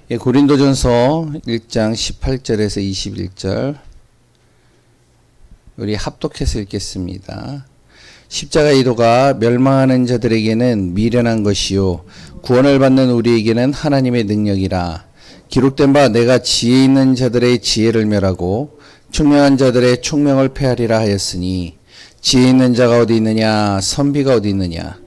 예, 고린도전서 1장 18절에서 21절 우리 합독해서 읽겠습니다. 십자가 이도가 멸망하는 자들에게는 미련한 것이요 구원을 받는 우리에게는 하나님의 능력이라. 기록된 바 내가 지혜 있는 자들의 지혜를 멸하고 총명한 자들의 총명을 패하리라 하였으니, 지혜 있는 자가 어디 있느냐, 선비가 어디 있느냐,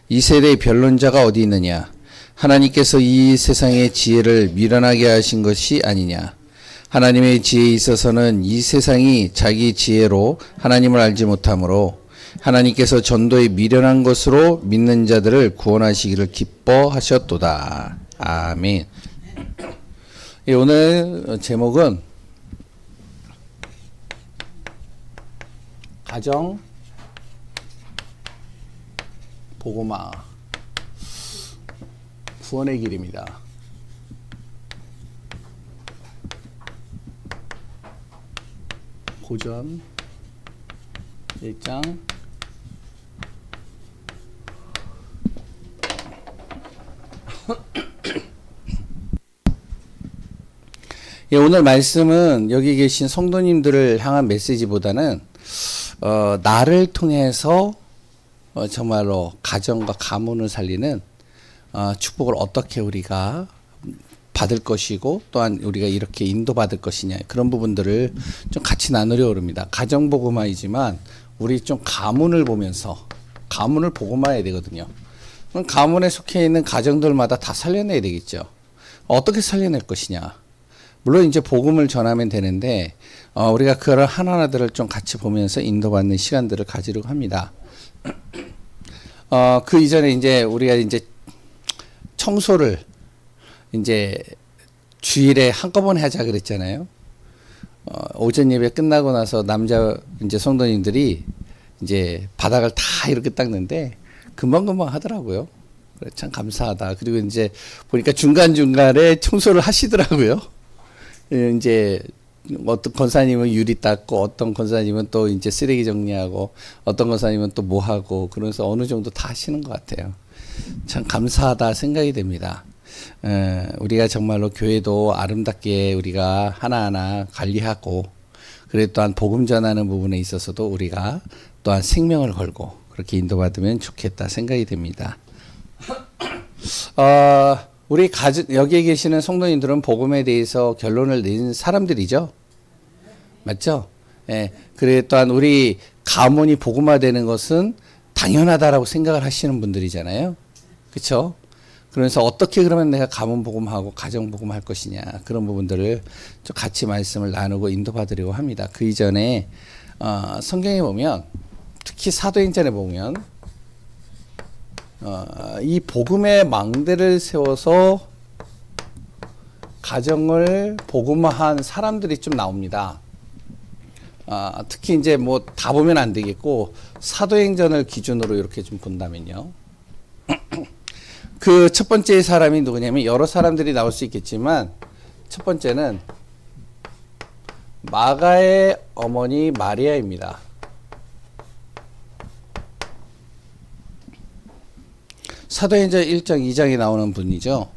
이 세대의 변론자가 어디 있느냐. 하나님께서 이 세상의 지혜를 미련하게 하신 것이 아니냐. 하나님의 지혜에 있어서는 이 세상이 자기 지혜로 하나님을 알지 못하므로 하나님께서 전도에 미련한 것으로 믿는 자들을 구원하시기를 기뻐하셨도다. 아멘. 예, 오늘 제목은 가정 복음화 구원의 길입니다. 고전 1장 예, 오늘 말씀은 여기 계신 성도님들을 향한 메시지보다는 나를 통해서 정말로 가정과 가문을 살리는 축복을 어떻게 우리가 받을 것이고 또한 우리가 이렇게 인도받을 것이냐, 그런 부분들을 좀 같이 나누려고 합니다. 가정복음화이지만 우리 좀 가문을 보면서 가문을 복음화해야 되거든요. 그럼 가문에 속해 있는 가정들마다 다 살려내야 되겠죠. 어떻게 살려낼 것이냐. 물론 이제 복음을 전하면 되는데 우리가 그런 하나하나들을 좀 같이 보면서 인도받는 시간들을 가지려고 합니다. 그 이전에 이제 우리가 이제 청소를 이제 주일에 한꺼번에 하자 그랬잖아요. 오전 예배 끝나고 나서 남자 이제 성도님들이 이제 바닥을 다 이렇게 닦는데 금방금방 하더라고요. 그래, 참 감사하다. 그리고 이제 보니까 중간중간에 청소를 하시더라고요. 이제 어떤 권사님은 유리 닦고 어떤 권사님은 또 이제 쓰레기 정리하고 어떤 권사님은 또 뭐 하고, 그러면서 어느 정도 다 하시는 것 같아요. 참 감사하다 생각이 됩니다. 우리가 정말로 교회도 아름답게 우리가 하나하나 관리하고, 그리고 또한 복음 전하는 부분에 있어서도 우리가 또한 생명을 걸고 그렇게 인도받으면 좋겠다 생각이 됩니다. 우리 여기에 계시는 성도님들은 복음에 대해서 결론을 낸 사람들이죠. 맞죠? 예. 그리고 또한 우리 가문이 복음화되는 것은 당연하다라고 생각을 하시는 분들이잖아요. 그렇죠? 그래서 어떻게 그러면 내가 가문 복음하고 가정 복음할 것이냐, 그런 부분들을 좀 같이 말씀을 나누고 인도받으려고 합니다. 그 이전에 성경에 보면, 특히 사도행전에 보면 이 복음의 망대를 세워서 가정을 복음화한 사람들이 좀 나옵니다. 특히 이제 뭐 다 보면 안 되겠고 사도행전을 기준으로 이렇게 좀 본다면요. 그 첫 번째 사람이 누구냐면, 여러 사람들이 나올 수 있겠지만 첫 번째는 마가의 어머니 마리아입니다. 사도행전 1장 2장에 나오는 분이죠.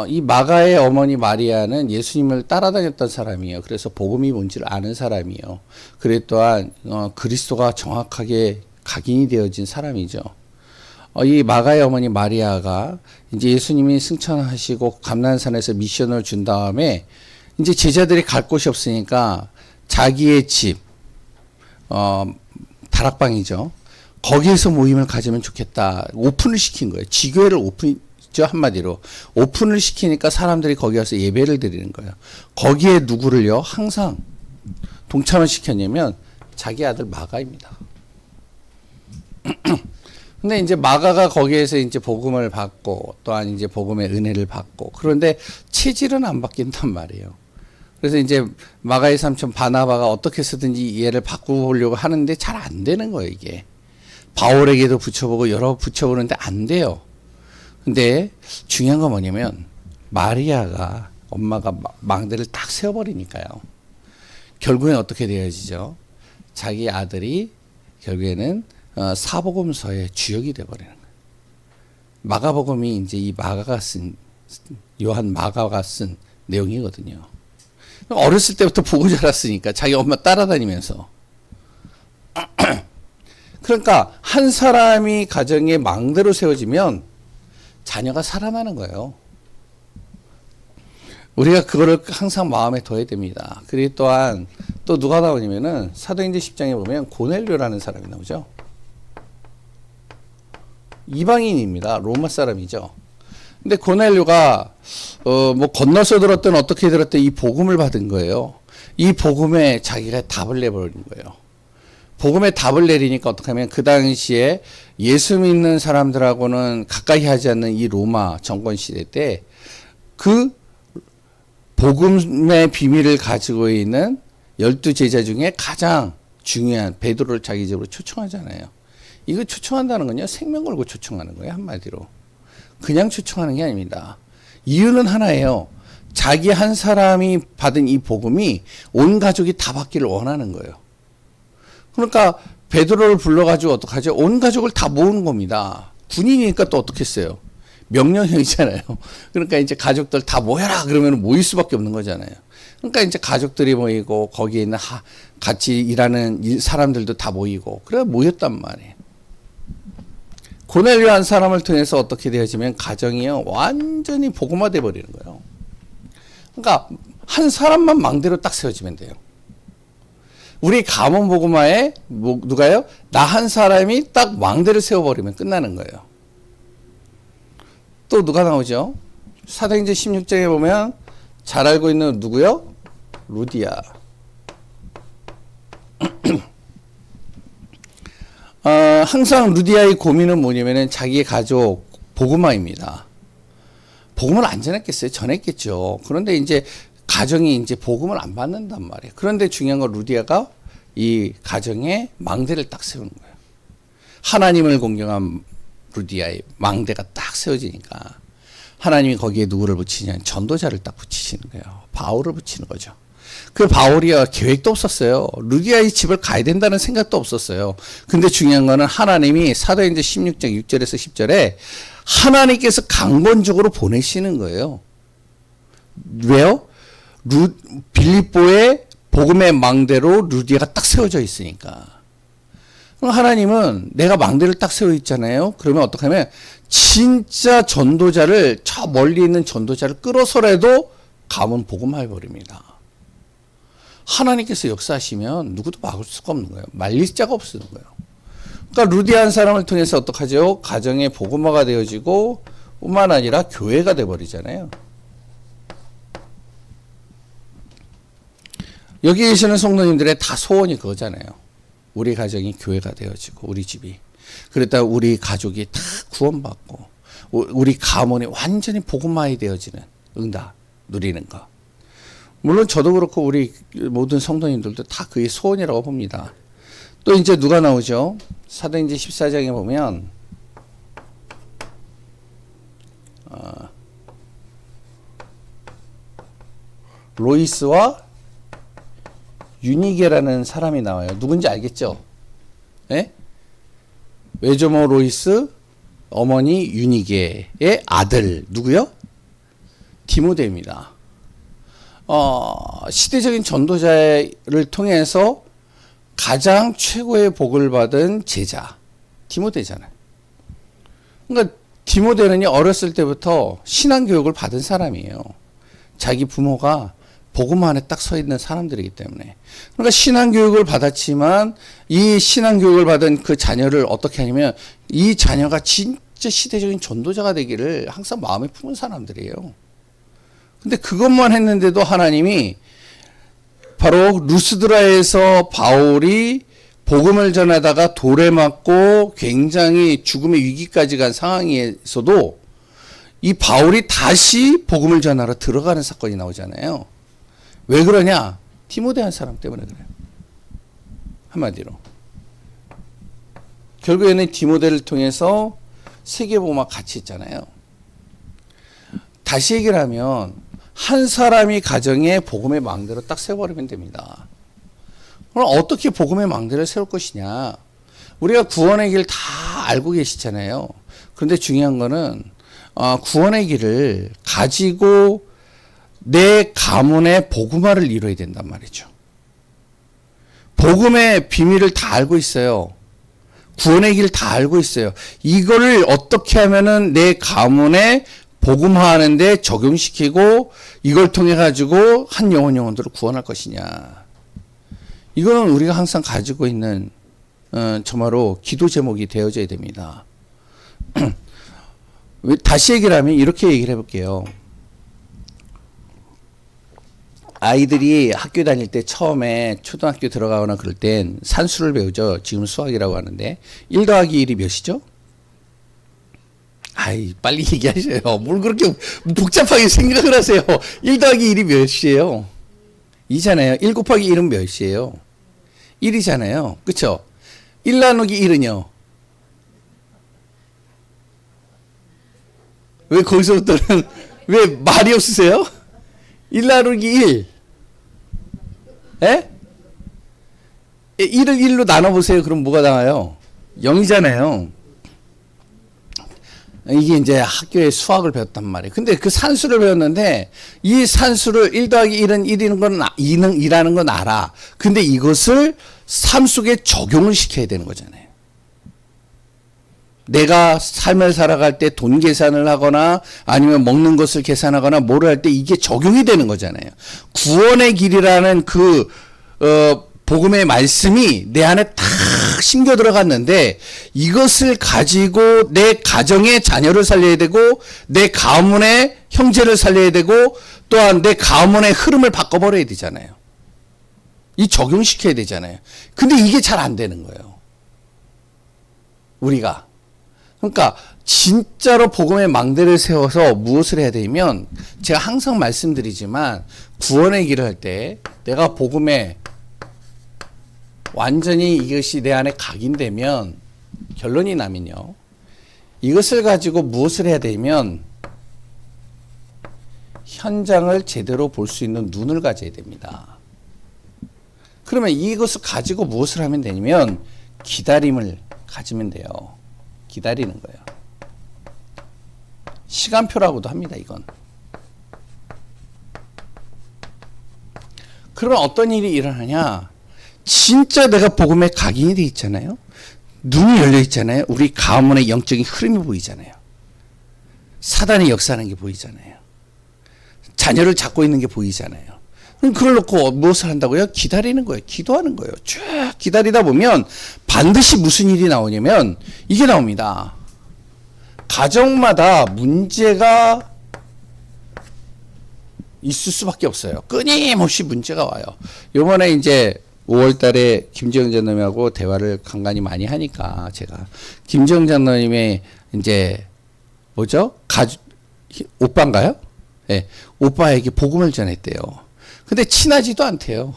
이 마가의 어머니 마리아는 예수님을 따라다녔던 사람이에요. 그래서 복음이 뭔지를 아는 사람이에요. 그래 또한 그리스도가 정확하게 각인이 되어진 사람이죠. 이 마가의 어머니 마리아가 이제 예수님이 승천하시고 감난산에서 미션을 준 다음에 이제 제자들이 갈 곳이 없으니까 자기의 집, 다락방이죠. 거기에서 모임을 가지면 좋겠다. 오픈을 시킨 거예요. 지교회를 한마디로 오픈을 시키니까 사람들이 거기 와서 예배를 드리는 거예요. 거기에 누구를요? 항상 동참을 시켰냐면 자기 아들 마가입니다. 근데 이제 마가가 거기에서 이제 복음을 받고 또한 이제 복음의 은혜를 받고, 그런데 체질은 안 바뀐단 말이에요. 그래서 이제 마가의 삼촌 바나바가 어떻게 해서든지 얘를 바꾸려고 하는데 잘 안 되는 거예요, 이게. 바울에게도 붙여보고 여러 붙여보는데 안 돼요. 근데 중요한 건 뭐냐면 마리아가, 엄마가 망대를 딱 세워버리니까요. 결국엔 어떻게 되어지죠? 자기 아들이 결국에는 사복음서의 주역이 되어버리는 거예요. 마가복음이 이제 이 마가가 쓴 요한 마가가 쓴 내용이거든요. 어렸을 때부터 보고 자랐으니까 자기 엄마 따라다니면서. 그러니까 한 사람이 가정에 망대로 세워지면 자녀가 살아나는 거예요. 우리가 그거를 항상 마음에 둬야 됩니다. 그리고 또한 또 누가 나오냐면은 사도행전 10장에 보면 고넬료라는 사람이 나오죠. 이방인입니다. 로마 사람이죠. 근데 고넬료가 뭐 건너서 들었든 어떻게 들었든 이 복음을 받은 거예요. 이 복음에 자기가 답을 내버린 거예요. 복음에 답을 내리니까 어떻게 하면 그 당시에 예수 믿는 사람들하고는 가까이 하지 않는 이 로마 정권 시대 때 그 복음의 비밀을 가지고 있는 12제자 중에 가장 중요한 베드로를 자기 집으로 초청하잖아요. 이거 초청한다는 건요, 생명 걸고 초청하는 거예요, 한마디로. 그냥 초청하는 게 아닙니다. 이유는 하나예요. 자기 한 사람이 받은 이 복음이 온 가족이 다 받기를 원하는 거예요. 그러니까 베드로를 불러가지고 어떡하죠? 온 가족을 다 모으는 겁니다. 군인이니까 또 어떻겠어요? 명령형이잖아요. 그러니까 이제 가족들 다 모여라 그러면 모일 수밖에 없는 거잖아요. 그러니까 이제 가족들이 모이고 거기에 있는 같이 일하는 사람들도 다 모이고 그래 모였단 말이에요. 고넬료 한 사람을 통해서 어떻게 되어지면 가정이요 완전히 복음화돼 버리는 거예요. 그러니까 한 사람만 망대로 딱 세워지면 돼요. 우리 가문 복음화에 누가요? 나 한 사람이 딱 망대를 세워버리면 끝나는 거예요. 또 누가 나오죠? 사도행전 16장에 보면 잘 알고 있는 누구요? 루디아. 항상 루디아의 고민은 뭐냐면은 자기의 가족 복음화입니다. 복음을 안 전했겠어요? 전했겠죠. 그런데 이제 가정이 이제 복음을 안 받는단 말이에요. 그런데 중요한 건 루디아가 이 가정에 망대를 딱 세우는 거예요. 하나님을 공경한 루디아의 망대가 딱 세워지니까 하나님이 거기에 누구를 붙이냐? 전도자를 딱 붙이시는 거예요. 바울을 붙이는 거죠. 그 바울이야 계획도 없었어요. 루디아의 집을 가야 된다는 생각도 없었어요. 근데 중요한 거는 하나님이 사도행전 16장 6절에서 10절에 하나님께서 강권적으로 보내시는 거예요. 왜요? 빌립보의 복음의 망대로 루디아가 딱 세워져 있으니까. 그럼 하나님은 내가 망대를 딱 세워 있잖아요. 그러면 어떻게 하면 진짜 전도자를 저 멀리 있는 전도자를 끌어서라도 가문 복음화해 버립니다. 하나님께서 역사하시면 누구도 막을 수가 없는 거예요. 말릴 자가 없는 거예요. 그러니까 루디아 한 사람을 통해서 어떡하죠? 가정의 복음화가 되어지고 뿐만 아니라 교회가 돼 버리잖아요. 여기 계시는 성도님들의 다 소원이 그거잖아요. 우리 가정이 교회가 되어지고 우리 집이 그랬다 우리 가족이 다 구원받고 우리 가문이 완전히 복음화이 되어지는 응답 누리는 거. 물론 저도 그렇고 우리 모든 성도님들도 다 그의 소원이라고 봅니다. 또 이제 누가 나오죠? 사도행전 14장에 보면 로이스와 유니게라는 사람이 나와요. 누군지 알겠죠? 예? 외조모 로이스, 어머니 유니게의 아들 누구요? 디모데입니다. 시대적인 전도자를 통해서 가장 최고의 복을 받은 제자 디모데잖아요. 그러니까 디모데는 어렸을 때부터 신앙 교육을 받은 사람이에요. 자기 부모가 복음 안에 딱 서 있는 사람들이기 때문에. 그러니까 신앙 교육을 받았지만 이 신앙 교육을 받은 그 자녀를 어떻게 하냐면 이 자녀가 진짜 시대적인 전도자가 되기를 항상 마음에 품은 사람들이에요. 근데 그것만 했는데도 하나님이 바로 루스드라에서 바울이 복음을 전하다가 돌에 맞고 굉장히 죽음의 위기까지 간 상황에서도 이 바울이 다시 복음을 전하러 들어가는 사건이 나오잖아요. 왜 그러냐? 디모데 한 사람 때문에 그래요. 한마디로. 결국에는 디모데를 통해서 세계복음화 같이 했잖아요. 다시 얘기를 하면 한 사람이 가정에 복음의 망대로 딱 세워버리면 됩니다. 그럼 어떻게 복음의 망대를 세울 것이냐? 우리가 구원의 길 다 알고 계시잖아요. 그런데 중요한 거는 구원의 길을 가지고 내 가문의 복음화를 이루어야 된단 말이죠. 복음의 비밀을 다 알고 있어요. 구원의 길 다 알고 있어요. 이거를 어떻게 하면은 내 가문에 복음화하는데 적용시키고 이걸 통해 가지고 한 영혼들을 구원할 것이냐. 이거는 우리가 항상 가지고 있는 정말로 기도 제목이 되어져야 됩니다. 다시 얘기를 하면 이렇게 얘기를 해볼게요. 아이들이 학교 다닐 때 처음에 초등학교 들어가거나 그럴 땐 산수를 배우죠. 지금 수학이라고 하는데 1 더하기 1이 몇이죠? 아이 빨리 얘기하세요. 뭘 그렇게 복잡하게 생각을 하세요. 1 더하기 1이 몇이에요? 2잖아요. 1 곱하기 1은 몇이에요? 1이잖아요. 그쵸? 1 나누기 1은요? 왜 거기서부터는 왜 말이 없으세요? 1 나누기 1. 에? 1을 1로 나눠보세요. 그럼 뭐가 나와요? 0이잖아요. 이게 이제 학교에 수학을 배웠단 말이에요. 근데 그 산수를 배웠는데 이 산수를 1 더하기 1은 1이라는 건 2라는 건 알아. 근데 이것을 삶 속에 적용을 시켜야 되는 거잖아요. 내가 삶을 살아갈 때 돈 계산을 하거나 아니면 먹는 것을 계산하거나 뭐를 할 때 이게 적용이 되는 거잖아요. 구원의 길이라는 그 복음의 말씀이 내 안에 탁 심겨 들어갔는데 이것을 가지고 내 가정의 자녀를 살려야 되고 내 가문의 형제를 살려야 되고 또한 내 가문의 흐름을 바꿔버려야 되잖아요. 이 적용시켜야 되잖아요. 근데 이게 잘 안 되는 거예요. 우리가. 그러니까 진짜로 복음의 망대를 세워서 무엇을 해야 되면 제가 항상 말씀드리지만 구원의 길을 할 때 내가 복음에 완전히 이것이 내 안에 각인되면 결론이 나면요. 이것을 가지고 무엇을 해야 되면 현장을 제대로 볼 수 있는 눈을 가져야 됩니다. 그러면 이것을 가지고 무엇을 하면 되냐면 기다림을 가지면 돼요. 기다리는 거예요. 시간표라고도 합니다. 이건. 그러면 어떤 일이 일어나냐? 진짜 내가 복음에 각인이 돼 있잖아요. 눈이 열려 있잖아요. 우리 가문의 영적인 흐름이 보이잖아요. 사단이 역사하는 게 보이잖아요. 자녀를 잡고 있는 게 보이잖아요. 그럼 그걸 놓고 무엇을 한다고요? 기다리는 거예요. 기도하는 거예요. 쭉 기다리다 보면 반드시 무슨 일이 나오냐면 이게 나옵니다. 가정마다 문제가 있을 수밖에 없어요. 끊임없이 문제가 와요. 요번에 이제 5월 달에 김지영 장로님하고 대화를 간간히 많이 하니까 제가 김지영 장로님의 이제 뭐죠? 오빠인가요? 네. 오빠에게 복음을 전했대요. 근데 친하지도 않대요.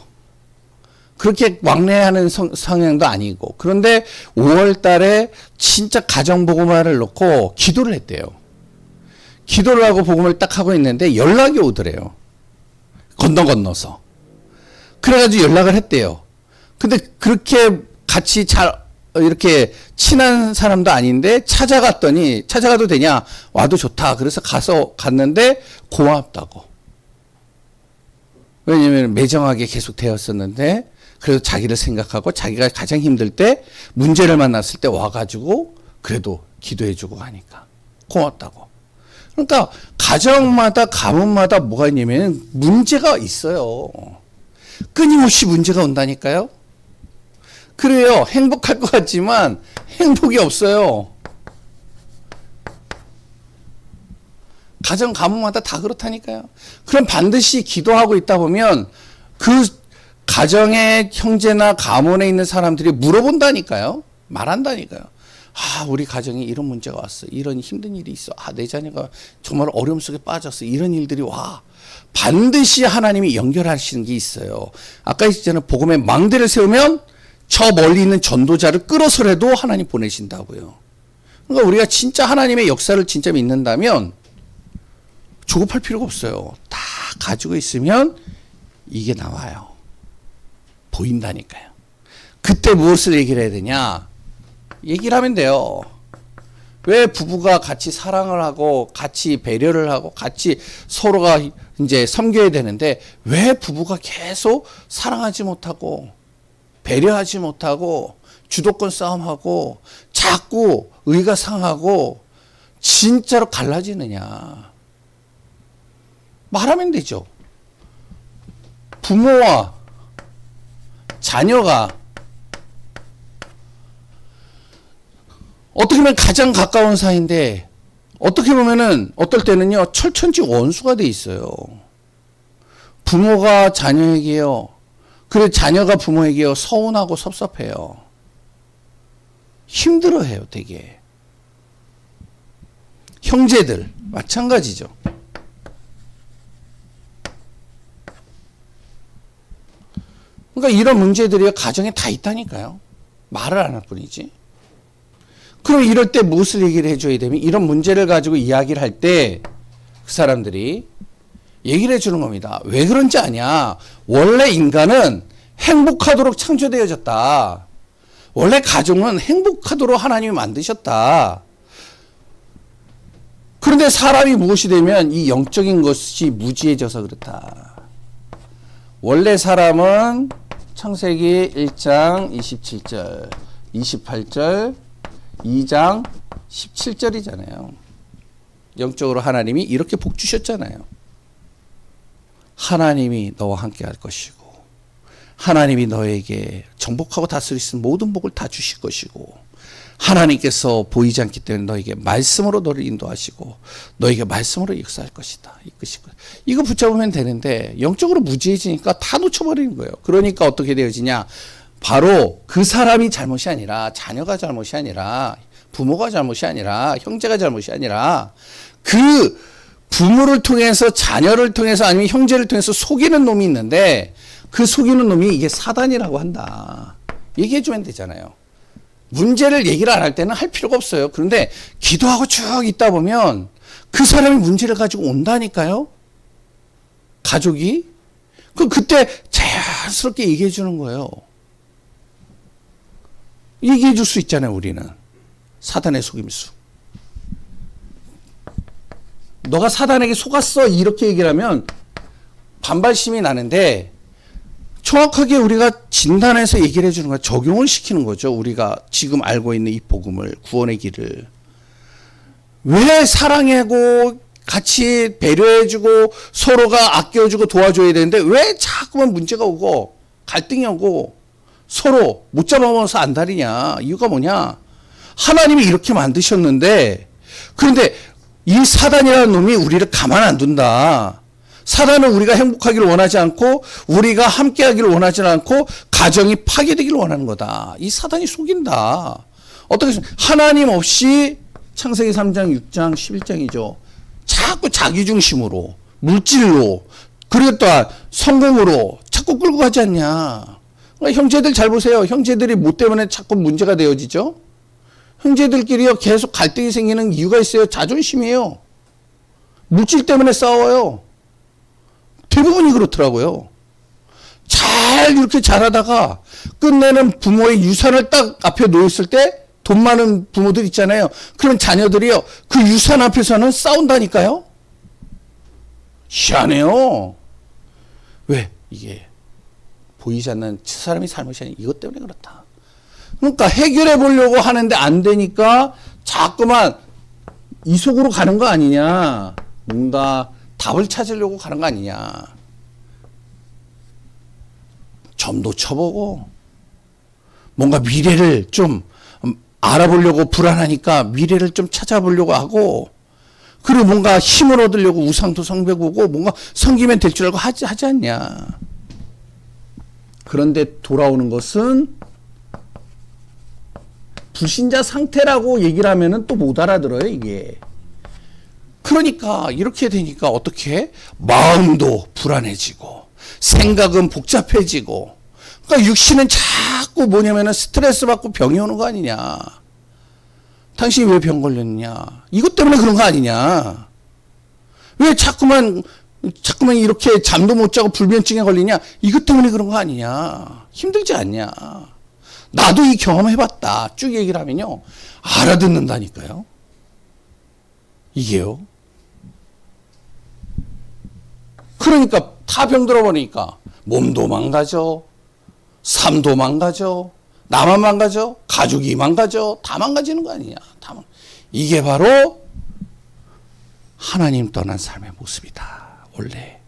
그렇게 왕래하는 성향도 아니고. 그런데 5월 달에 진짜 가정복음화를 놓고 기도를 했대요. 기도를 하고 복음을 딱 하고 있는데 연락이 오더래요. 건너서. 그래가지고 연락을 했대요. 근데 그렇게 같이 이렇게 친한 사람도 아닌데 찾아가도 되냐? 와도 좋다. 그래서 갔는데 고맙다고. 왜냐면 매정하게 계속 되었었는데 그래도 자기를 생각하고 자기가 가장 힘들 때 문제를 만났을 때 와가지고 그래도 기도해주고 하니까 고맙다고. 그러니까 가정마다 가문마다 뭐가 있냐면 문제가 있어요. 끊임없이 문제가 온다니까요. 그래요. 행복할 것 같지만 행복이 없어요. 가정 가문마다 다 그렇다니까요. 그럼 반드시 기도하고 있다 보면 그 가정의 형제나 가문에 있는 사람들이 물어본다니까요. 말한다니까요. 아, 우리 가정에 이런 문제가 왔어. 이런 힘든 일이 있어. 아, 내 자녀가 정말 어려움 속에 빠졌어. 이런 일들이 와. 반드시 하나님이 연결하시는 게 있어요. 아까 있잖아요. 복음의 망대를 세우면 저 멀리 있는 전도자를 끌어서라도 하나님 보내신다고요. 그러니까 우리가 진짜 하나님의 역사를 진짜 믿는다면 조급할 필요가 없어요. 다 가지고 있으면 이게 나와요. 보인다니까요. 그때 무엇을 얘기를 해야 되냐? 얘기를 하면 돼요. 왜 부부가 같이 사랑을 하고 같이 배려를 하고 같이 서로가 이제 섬겨야 되는데 왜 부부가 계속 사랑하지 못하고 배려하지 못하고 주도권 싸움하고 자꾸 의가 상하고 진짜로 갈라지느냐. 말하면 되죠. 부모와 자녀가 어떻게 보면 가장 가까운 사이인데 어떻게 보면은 어떨 때는요 철천지 원수가 돼 있어요. 부모가 자녀에게요, 그리고 자녀가 부모에게요 서운하고 섭섭해요. 힘들어해요 되게. 형제들 마찬가지죠. 그러니까 이런 문제들이 가정에 다 있다니까요. 말을 안 할 뿐이지. 그럼 이럴 때 무엇을 얘기를 해줘야 되면, 이런 문제를 가지고 이야기를 할 때 그 사람들이 얘기를 해주는 겁니다. 왜 그런지 아냐. 원래 인간은 행복하도록 창조되어졌다. 원래 가정은 행복하도록 하나님이 만드셨다. 그런데 사람이 무엇이 되면 이 영적인 것이 무지해져서 그렇다. 원래 사람은 창세기 1장 27절, 28절, 2장 17절이잖아요. 영적으로 하나님이 이렇게 복 주셨잖아요. 하나님이 너와 함께 할 것이고, 하나님이 너에게 정복하고 다스릴 수 있는 모든 복을 다 주실 것이고, 하나님께서 보이지 않기 때문에 너에게 말씀으로 너를 인도하시고 너에게 말씀으로 역사할 것이다. 이거 붙잡으면 되는데 영적으로 무지해지니까 다 놓쳐버리는 거예요. 그러니까 어떻게 되어지냐. 바로 그 사람이 잘못이 아니라, 자녀가 잘못이 아니라, 부모가 잘못이 아니라, 형제가 잘못이 아니라 그 부모를 통해서, 자녀를 통해서, 아니면 형제를 통해서 속이는 놈이 있는데 그 속이는 놈이 이게 사단이라고 한다. 얘기해 주면 되잖아요. 문제를 얘기를 안 할 때는 할 필요가 없어요. 그런데 기도하고 쭉 있다 보면 그 사람이 문제를 가지고 온다니까요. 가족이. 그때 자연스럽게 얘기해 주는 거예요. 얘기해 줄 수 있잖아요, 우리는. 사단의 속임수. 너가 사단에게 속았어. 이렇게 얘기를 하면 반발심이 나는데, 정확하게 우리가 진단해서 얘기를 해주는 거야. 적용을 시키는 거죠. 우리가 지금 알고 있는 이 복음을, 구원의 길을. 왜 사랑하고 같이 배려해주고 서로가 아껴주고 도와줘야 되는데 왜 자꾸만 문제가 오고 갈등이 오고 서로 못 잡아먹어서 안달이냐. 이유가 뭐냐. 하나님이 이렇게 만드셨는데, 그런데 이 사단이라는 놈이 우리를 가만 안 둔다. 사단은 우리가 행복하기를 원하지 않고 우리가 함께하기를 원하지 않고 가정이 파괴되기를 원하는 거다. 이 사단이 속인다. 어떻게 하나님 없이, 창세기 3장 6장 11장이죠. 자꾸 자기 중심으로, 물질로, 그리고 또한 성공으로 자꾸 끌고 가지 않냐. 그러니까 형제들 잘 보세요. 형제들이 뭐 때문에 자꾸 문제가 되어지죠? 형제들끼리요 계속 갈등이 생기는 이유가 있어요. 자존심이에요. 물질 때문에 싸워요. 대부분이 그렇더라고요. 잘 이렇게 잘하다가 끝내는 부모의 유산을 딱 앞에 놓였을 때, 돈 많은 부모들 있잖아요. 그런 자녀들이요 그 유산 앞에서는 싸운다니까요. 희한해요. 왜? 이게 보이지 않는 사람이 잘못이 아니라 이것 때문에 그렇다. 그러니까 해결해 보려고 하는데 안 되니까 자꾸만 이 속으로 가는 거 아니냐. 뭔가 답을 찾으려고 가는 거 아니냐. 점도 쳐보고 뭔가 미래를 좀 알아보려고, 불안하니까 미래를 좀 찾아보려고 하고, 그리고 뭔가 힘을 얻으려고 우상도 성배보고 뭔가 섬기면 될 줄 알고 하지 않냐. 그런데 돌아오는 것은 불신자 상태라고 얘기를 하면은 또 못 알아들어요, 이게. 그러니까 이렇게 되니까 어떻게? 마음도 불안해지고 생각은 복잡해지고, 그러니까 육신은 자꾸 뭐냐면은 스트레스 받고 병이 오는 거 아니냐. 당신이 왜 병 걸렸냐. 이것 때문에 그런 거 아니냐. 왜 자꾸만 이렇게 잠도 못 자고 불면증에 걸리냐. 이것 때문에 그런 거 아니냐. 힘들지 않냐. 나도 이 경험 해봤다. 쭉 얘기를 하면요 알아듣는다니까요. 이게요. 그러니까 다 병들어 버리니까 몸도 망가져, 삶도 망가져, 나만 망가져, 가족이 망가져, 다 망가지는 거 아니냐. 이게 바로 하나님 떠난 삶의 모습이다. 원래.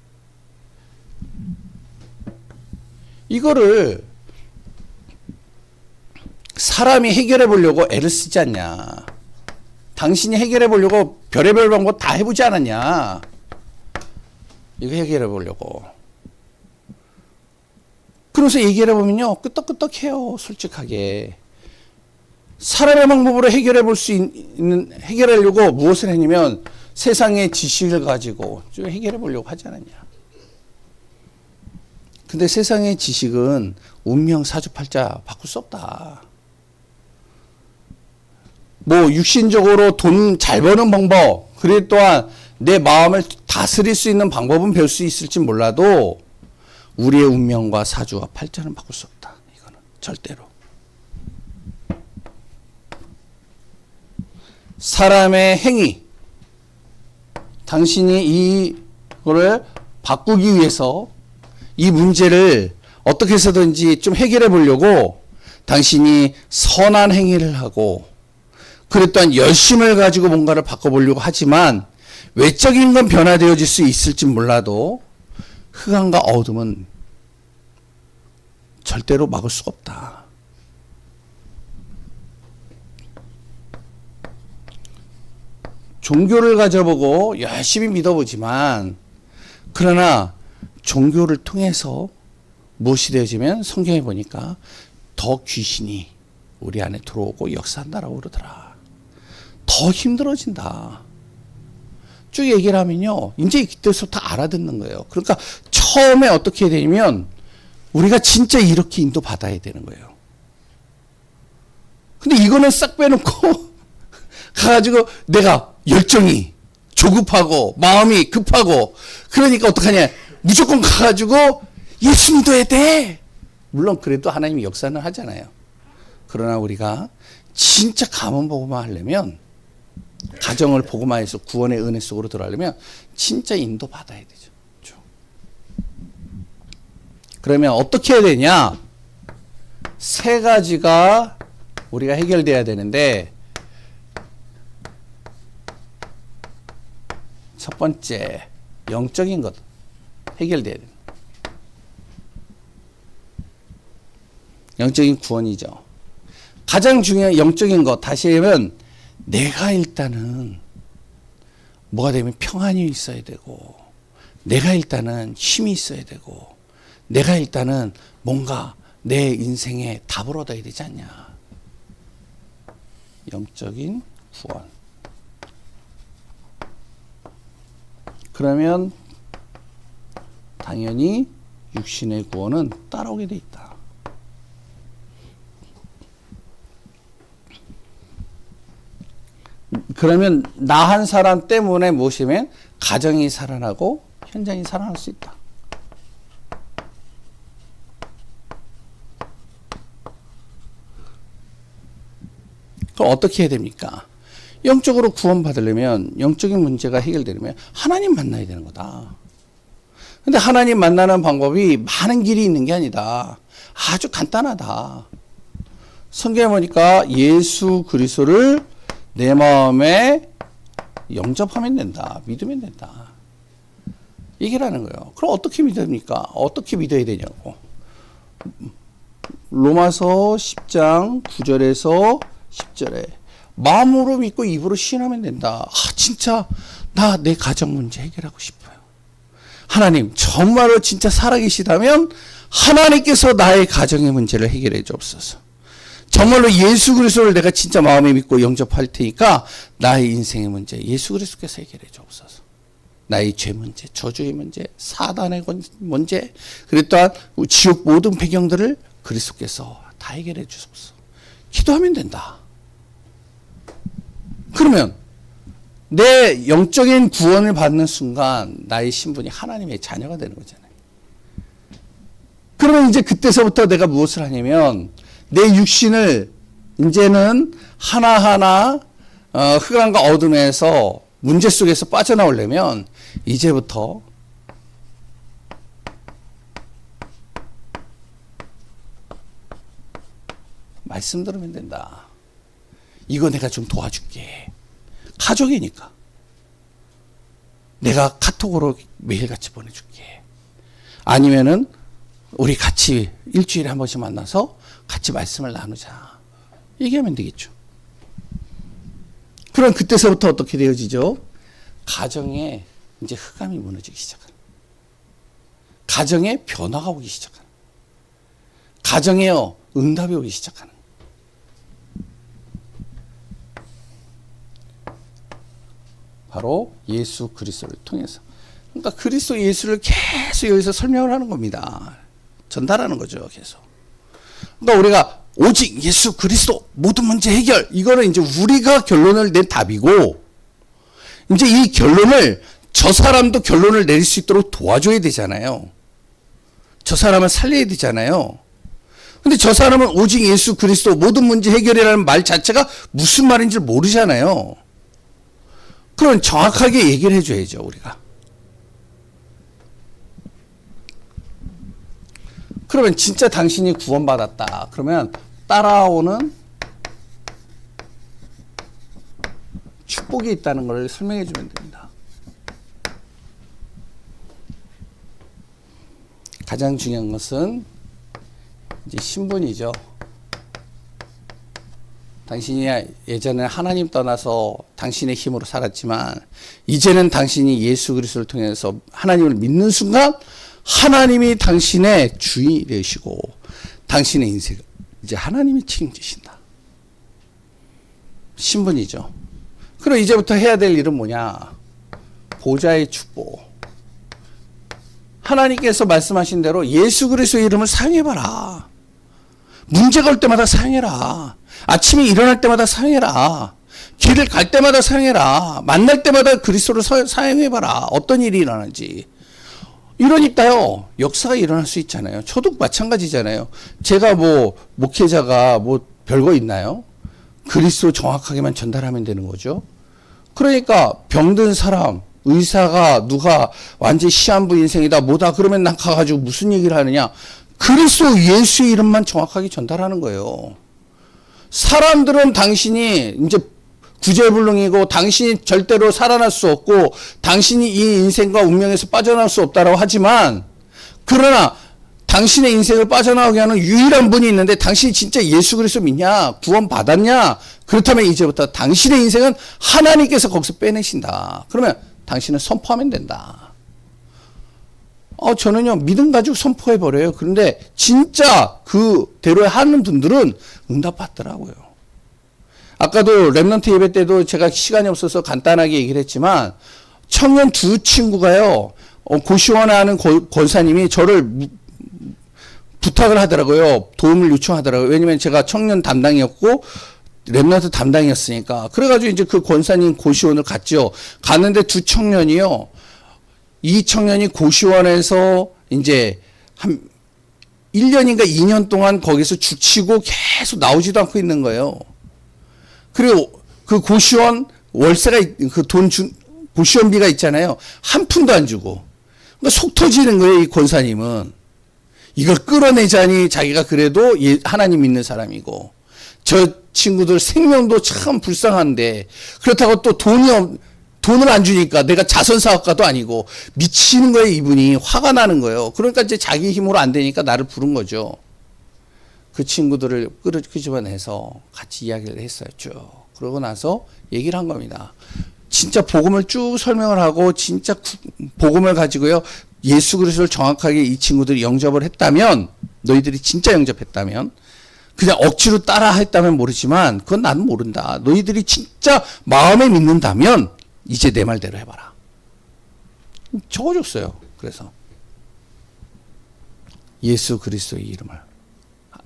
이거를 사람이 해결해 보려고 애를 쓰지 않냐. 당신이 해결해 보려고 별의별 방법 다 해보지 않았냐. 이거 해결해 보려고. 그래서 얘기를 해보면요, 끄떡끄떡해요. 솔직하게. 사람의 방법으로 해결해 볼 수 있는, 해결하려고 무엇을 했냐면 세상의 지식을 가지고 좀 해결해 보려고 하지 않았냐. 근데 세상의 지식은 운명 사주팔자 바꿀 수 없다. 뭐 육신적으로 돈 잘 버는 방법, 그리고 또한 내 마음을 다스릴 수 있는 방법은 배울 수 있을지 몰라도 우리의 운명과 사주와 팔자는 바꿀 수 없다. 이거는 절대로. 사람의 행위, 당신이 이거를 바꾸기 위해서 이 문제를 어떻게 해서든지 좀 해결해 보려고 당신이 선한 행위를 하고, 그리고 또한 열심을 가지고 뭔가를 바꿔보려고 하지만 외적인 건 변화되어질 수 있을지 몰라도 흑암과 어둠은 절대로 막을 수가 없다. 종교를 가져보고 열심히 믿어보지만, 그러나 종교를 통해서 무엇이 되어지면 성경에 보니까 더 귀신이 우리 안에 들어오고 역사한다라고 그러더라. 더 힘들어진다. 쭉 얘기를 하면요, 이제 이때부터 알아듣는 거예요. 그러니까 처음에 어떻게 해야 되냐면 우리가 진짜 이렇게 인도받아야 되는 거예요. 근데 이거는 싹 빼놓고 가가지고 내가 열정이 조급하고 마음이 급하고 그러니까 어떡하냐, 무조건 가가지고 예수 믿어야 돼. 물론 그래도 하나님이 역사는 하잖아요. 그러나 우리가 진짜 가문 복음화 하려면, 가정을 복음화해서 구원의 은혜 속으로 들어가려면 진짜 인도 받아야 되죠. 그러면 어떻게 해야 되냐? 세 가지가 우리가 해결돼야 되는데, 첫 번째, 영적인 것 해결돼야 됩니다. 영적인 구원이죠. 가장 중요한 영적인 것, 다시 하면 내가 일단은 뭐가 되면 평안이 있어야 되고, 내가 일단은 힘이 있어야 되고, 내가 일단은 뭔가 내 인생에 답을 얻어야 되지 않냐. 영적인 구원. 그러면 당연히 육신의 구원은 따라오게 돼 있다. 그러면 나 한 사람 때문에 무엇이면 가정이 살아나고 현장이 살아날 수 있다. 그럼 어떻게 해야 됩니까? 영적으로 구원받으려면, 영적인 문제가 해결되려면 하나님 만나야 되는 거다. 근데 하나님 만나는 방법이 많은 길이 있는 게 아니다. 아주 간단하다. 성경에 보니까 예수 그리스도를 내 마음에 영접하면 된다. 믿으면 된다. 얘기라는 거예요. 그럼 어떻게 믿습니까? 어떻게 믿어야 되냐고. 로마서 10장 9절에서 10절에 마음으로 믿고 입으로 시인하면 된다. 진짜 나 내 가정 문제 해결하고 싶어요. 하나님 정말로 진짜 살아계시다면 하나님께서 나의 가정의 문제를 해결해 주옵소서. 정말로 예수 그리스도를 내가 진짜 마음에 믿고 영접할 테니까 나의 인생의 문제 예수 그리스도께서 해결해 주옵소서. 나의 죄 문제, 저주의 문제, 사단의 문제, 그리고 또한 지옥 모든 배경들을 그리스도께서 다 해결해 주옵소서. 기도하면 된다. 그러면 내 영적인 구원을 받는 순간 나의 신분이 하나님의 자녀가 되는 거잖아요. 그러면 이제 그때서부터 내가 무엇을 하냐면 내 육신을 이제는 하나하나 흑암과 어둠에서 문제 속에서 빠져나오려면 이제부터 말씀 들으면 된다. 이거 내가 좀 도와줄게. 가족이니까. 내가 카톡으로 매일같이 보내줄게. 아니면은 우리 같이 일주일에 한 번씩 만나서 같이 말씀을 나누자. 얘기하면 되겠죠. 그럼 그때서부터 어떻게 되어지죠? 가정에 이제 흑암이 무너지기 시작하는. 가정에 변화가 오기 시작하는. 가정에요, 응답이 오기 시작하는. 바로 예수 그리스도를 통해서. 그러니까 그리스도 예수를 계속 여기서 설명을 하는 겁니다. 전달하는 거죠, 계속. 그러니까 우리가 오직 예수 그리스도 모든 문제 해결, 이거는 이제 우리가 결론을 낸 답이고, 이제 이 결론을 저 사람도 결론을 내릴 수 있도록 도와줘야 되잖아요. 저 사람을 살려야 되잖아요. 근데 저 사람은 오직 예수 그리스도 모든 문제 해결이라는 말 자체가 무슨 말인지 모르잖아요. 그럼 정확하게 얘기를 해줘야죠, 우리가. 그러면 진짜 당신이 구원받았다. 그러면 따라오는 축복이 있다는 걸 설명해 주면 됩니다. 가장 중요한 것은 이제 신분이죠. 당신이 예전에 하나님 떠나서 당신의 힘으로 살았지만 이제는 당신이 예수 그리스도를 통해서 하나님을 믿는 순간 하나님이 당신의 주인이 되시고 당신의 인생을 이제 하나님이 책임지신다. 신분이죠. 그럼 이제부터 해야 될 일은 뭐냐? 보좌의 축복. 하나님께서 말씀하신 대로 예수 그리스도의 이름을 사용해봐라. 문제가 올 때마다 사용해라. 아침에 일어날 때마다 사용해라. 길을 갈 때마다 사용해라. 만날 때마다 그리스도를 사용해봐라. 어떤 일이 일어나는지. 이러니까요, 역사가 일어날 수 있잖아요. 저도 마찬가지잖아요. 제가 뭐, 목회자가 뭐, 별거 있나요? 그리스도 정확하게만 전달하면 되는 거죠. 그러니까, 병든 사람, 의사가 누가 완전 시한부 인생이다, 뭐다, 그러면 난 가가지고 무슨 얘기를 하느냐? 그리스도 예수의 이름만 정확하게 전달하는 거예요. 사람들은 당신이 이제 구제불능이고 당신이 절대로 살아날 수 없고 당신이 이 인생과 운명에서 빠져나올 수 없다라고 하지만 그러나 당신의 인생을 빠져나오게 하는 유일한 분이 있는데 당신이 진짜 예수 그리스도 믿냐? 구원 받았냐? 그렇다면 이제부터 당신의 인생은 하나님께서 거기서 빼내신다. 그러면 당신은 선포하면 된다. 저는요, 믿음 가지고 선포해버려요. 그런데 진짜 그대로 하는 분들은 응답받더라고요. 아까도 랩넌트 예배 때도 제가 시간이 없어서 간단하게 얘기를 했지만 청년 두 친구가요, 고시원에 하는 권사님이 저를 부탁을 하더라고요. 도움을 요청하더라고요. 왜냐면 제가 청년 담당이었고 랩넌트 담당이었으니까. 그래가지고 이제 그 권사님 고시원을 갔죠. 갔는데 두 청년이요, 이 청년이 고시원에서 이제 한 1년인가 2년 동안 거기서 죽치고 계속 나오지도 않고 있는 거예요. 그리고 그 고시원 월세가, 그 고시원비가 있잖아요. 한 푼도 안 주고. 그러니까 속 터지는 거예요, 이 권사님은. 이걸 끌어내자니 자기가 그래도 하나님 믿는 사람이고. 저 친구들 생명도 참 불쌍한데, 그렇다고 또 돈을 안 주니까 내가 자선사업가도 아니고 미치는 거예요, 이분이. 화가 나는 거예요. 그러니까 이제 자기 힘으로 안 되니까 나를 부른 거죠. 그 친구들을 끄집어내서 같이 이야기를 했어요, 쭉. 그러고 나서 얘기를 한 겁니다. 진짜 복음을 쭉 설명을 하고 진짜 복음을 가지고요, 예수 그리스도를 정확하게 이 친구들이 영접을 했다면, 너희들이 진짜 영접했다면, 그냥 억지로 따라 했다면 모르지만 그건 나는 모른다. 너희들이 진짜 마음에 믿는다면 이제 내 말대로 해봐라. 적어줬어요. 그래서 예수 그리스도의 이름을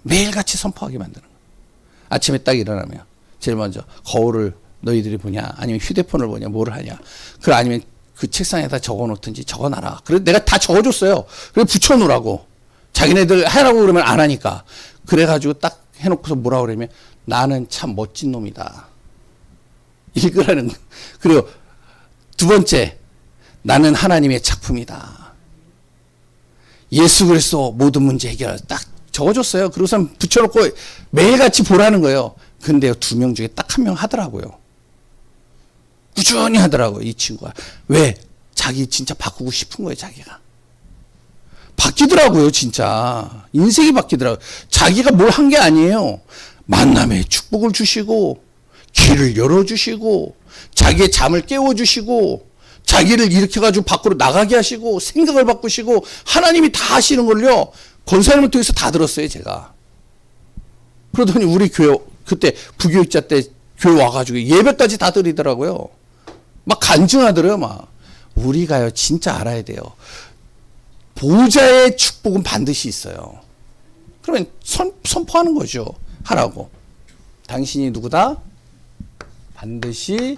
매일같이 선포하게 만드는 거예요. 아침에 딱 일어나면 제일 먼저 거울을 너희들이 보냐, 아니면 휴대폰을 보냐, 뭐를 하냐, 그 아니면 그 책상에다 적어놓든지 적어놔라. 그래서 내가 다 적어줬어요. 그래서 붙여놓으라고. 자기네들 하라고 그러면 안 하니까. 그래가지고 딱 해놓고서 뭐라 그러면 나는 참 멋진 놈이다. 읽으라는 거. 그리고 두 번째, 나는 하나님의 작품이다. 예수 그리스도 모든 문제 해결 딱 적어줬어요. 그러고서 붙여놓고 매일같이 보라는 거예요. 근데 두 명 중에 딱 한 명 하더라고요. 꾸준히 하더라고요, 이 친구가. 왜? 자기 진짜 바꾸고 싶은 거예요, 자기가. 바뀌더라고요, 진짜. 인생이 바뀌더라고요. 자기가 뭘 한 게 아니에요. 만남의 축복을 주시고, 길을 열어주시고, 자기의 잠을 깨워주시고, 자기를 일으켜가지고 밖으로 나가게 하시고, 생각을 바꾸시고, 하나님이 다 하시는 걸요, 권사님을 통해서 다 들었어요, 제가. 그러더니 우리 교회, 그때 부교육자 때 교회 와가지고 예배까지 다 드리더라고요. 막 간증하더래요, 막. 우리가요, 진짜 알아야 돼요. 보호자의 축복은 반드시 있어요. 그러면 선포하는 거죠. 하라고. 당신이 누구다? 반드시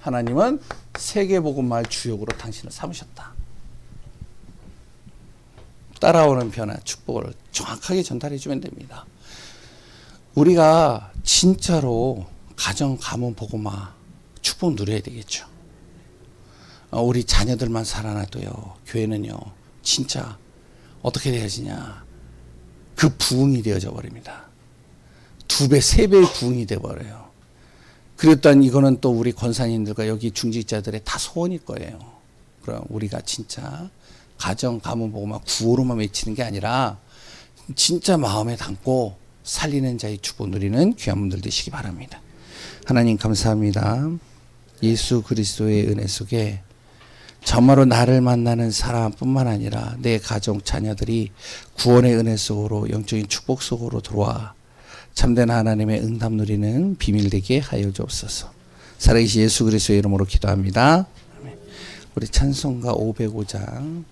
하나님은 세계복음화의 주역으로 당신을 삼으셨다. 따라오는 변화, 축복을 정확하게 전달해 주면 됩니다. 우리가 진짜로 가정, 가문, 복음화 축복 누려야 되겠죠. 우리 자녀들만 살아나도요, 교회는요, 진짜 어떻게 되어지냐. 그 부흥이 되어져 버립니다. 2배, 3배의 부흥이 되어버려요. 그랬더니 이거는 또 우리 권사님들과 여기 중직자들의 다 소원일 거예요. 그럼 우리가 진짜 가정, 가문, 복음화 구호로만 외치는 게 아니라 진짜 마음에 담고 살리는 자의 축복 누리는 귀한 분들 되시기 바랍니다. 하나님 감사합니다. 예수 그리스도의 은혜 속에 정말로 나를 만나는 사람뿐만 아니라 내 가족, 자녀들이 구원의 은혜 속으로 영적인 축복 속으로 들어와 참된 하나님의 응답 누리는 비밀 되게 하여 주옵소서. 살아계신 예수 그리스도의 이름으로 기도합니다. 우리 찬송가 505장